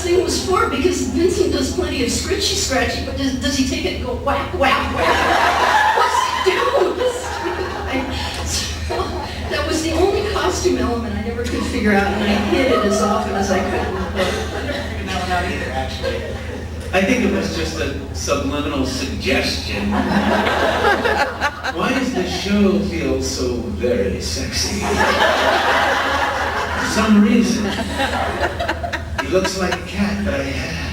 thing was for, because Vincent does plenty of scratchy, but does he take it and go whack, whack, whack? What's he doing? So that was the only costume element I never could figure out, and I hid it as often as I could. I never figured that one out either, actually. I think it was just a subliminal suggestion. Why does the show feel so very sexy? For some reason, he looks like a cat that I had.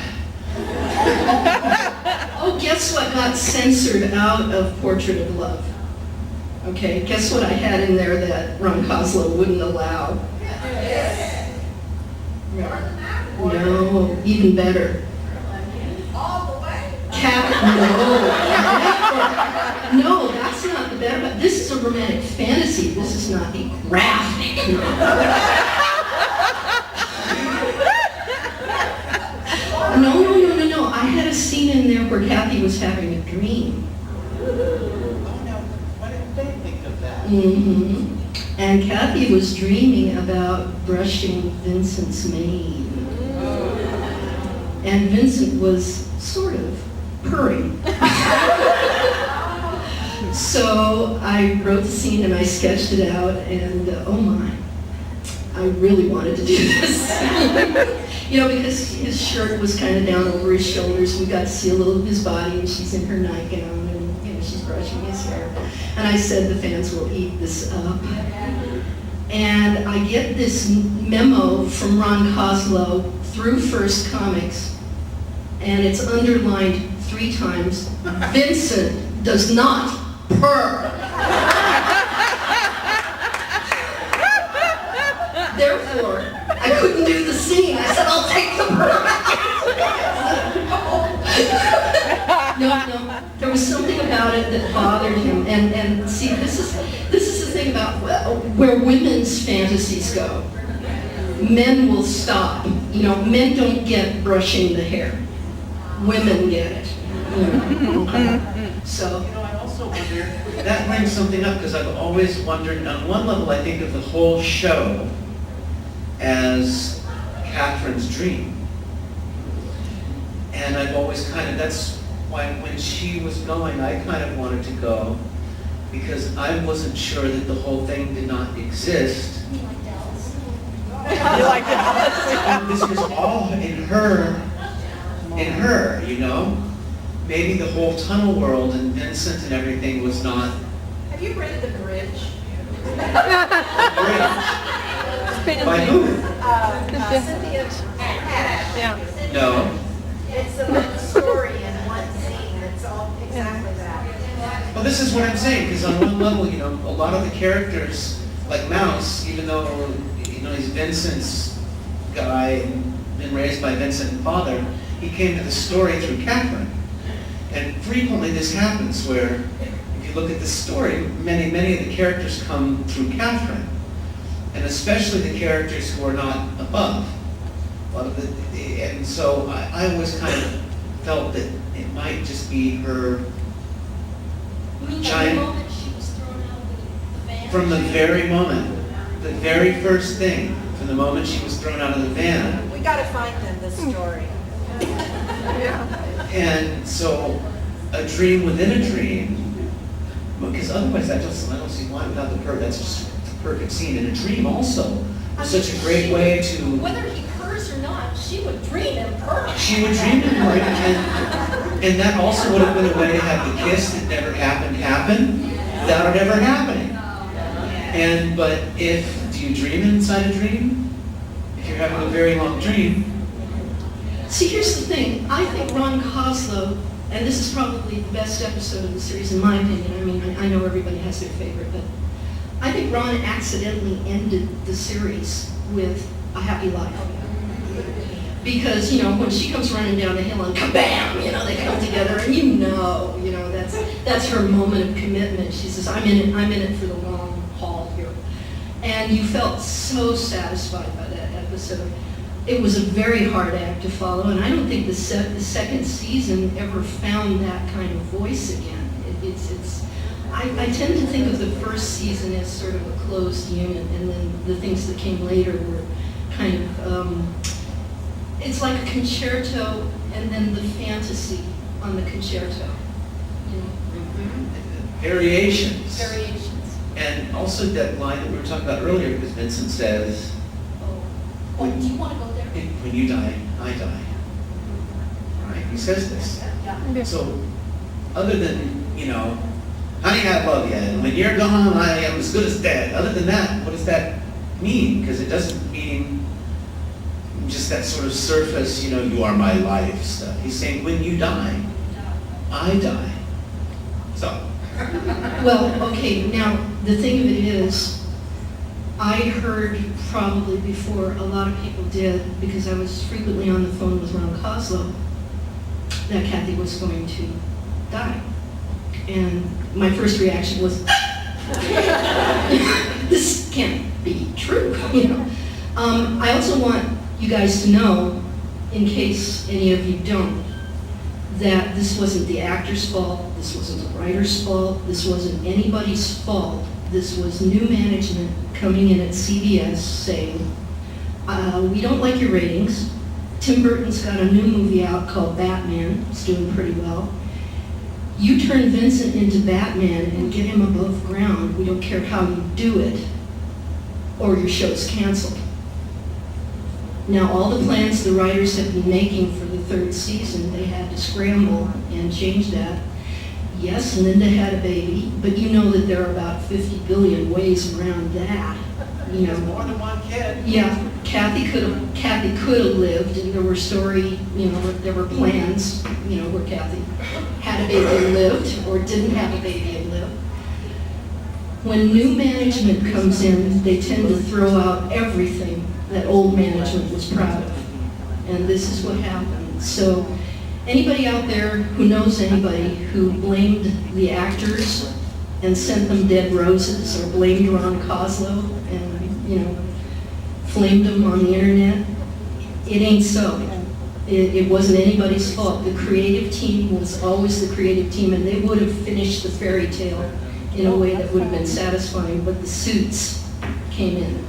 Oh, guess what got censored out of Portrait of Love? Okay, guess what I had in there that Ron Koslow wouldn't allow? No, even better. No, that's not the better one. This is a romantic fantasy. This is not a graphic novel. No. I had a scene in there where Kathy was having a dream. Oh no, why didn't they think of that? Mm-hmm. And Kathy was dreaming about brushing Vincent's mane. And Vincent was sort of purring. So I wrote the scene and I sketched it out, and oh my, I really wanted to do this. Because his shirt was kind of down over his shoulders. We got to see a little of his body, and she's in her nightgown, and she's brushing his hair. And I said the fans will eat this up. And I get this memo from Ron Koslow through First Comics, and it's underlined 3 times. Vincent does not purr. Therefore, I couldn't do the scene. I said, I'll take the purr. No. There was something about it that bothered him. And see, this is the thing about where women's fantasies go. Men will stop. Men don't get brushing the hair. Women get it. So. I also wonder, that brings something up, because I've always wondered, on one level I think of the whole show as Catherine's dream. And I've always that's why when she was going, I kind of wanted to go, because I wasn't sure that the whole thing did not exist. You like Dallas? You like Dallas? This was all in her. Maybe the whole tunnel world and Vincent and everything was not. Have you read The Bridge? Bridge? By who? Cynthia Haddock. Yeah. No. It's a little story in one scene that's all exactly that. Well, this is what I'm saying, because on one level, a lot of the characters, like Mouse, even though, he's Vincent's guy and been raised by Vincent and father, he came to the story through Catherine. And frequently this happens where, if you look at the story, many of the characters come through Catherine. And especially the characters who are not above. And so I always kind of felt that it might just be her giant. The moment she was thrown out of the van? From the very moment, the very first thing, from the moment she was thrown out of the van. We got to find them this story. And so, a dream within a dream, because otherwise I don't see why without the purr. That's just the perfect scene. And a dream also is such a great way to. Whether he purrs or not, she would dream and purr. She would dream and purr, and that also would have been a way to have the kiss that never happened happen without it ever happening. But do you dream inside a dream? If you're having a very long dream. See, here's the thing. I think Ron Koslow, and this is probably the best episode of the series in my opinion. I mean, I know everybody has their favorite, but I think Ron accidentally ended the series with a happy life. Because, when she comes running down the hill and kabam, they come together, and that's her moment of commitment. She says, I'm in it for the long haul here. And you felt so satisfied by that episode. It was a very hard act to follow, and I don't think the second season ever found that kind of voice again. I tend to think of the first season as sort of a closed unit, and then the things that came later were kind of it's like a concerto and then the fantasy on the concerto. You know? Variations. Variations. And also that line that we were talking about earlier, because Vincent says, Oh, do you want to go there? when you die, I die. Right? He says this. Yeah. So, other than, honey, I love you, and when you're gone, I am as good as dead. Other than that, what does that mean? Because it doesn't mean just that sort of surface, you are my life stuff. He's saying, when you die, I die. So, Well, okay, now, the thing of it is, I heard probably before a lot of people did, because I was frequently on the phone with Ron Koslow, that Kathy was going to die. And my first reaction was, this can't be true, I also want you guys to know, in case any of you don't, that this wasn't the actor's fault, this wasn't the writer's fault, this wasn't anybody's fault. This was new management coming in at CBS saying, we don't like your ratings. Tim Burton's got a new movie out called Batman. It's doing pretty well. You turn Vincent into Batman and get him above ground. We don't care how you do it, or your show's canceled. Now, all the plans the writers have been making for the third season, they had to scramble and change that. Yes, Linda had a baby, but you know that there are about 50 billion ways around that. There's more than one kid. Yeah, Kathy could have lived, and there were there were plans, where Kathy had a baby and lived, or didn't have a baby and lived. When new management comes in, they tend to throw out everything that old management was proud of. And this is what happened. So anybody out there who knows anybody who blamed the actors and sent them dead roses, or blamed Ron Koslow and, flamed them on the internet, it ain't so. It wasn't anybody's fault. The creative team was always the creative team, and they would have finished the fairy tale in a way that would have been satisfying, but the suits came in.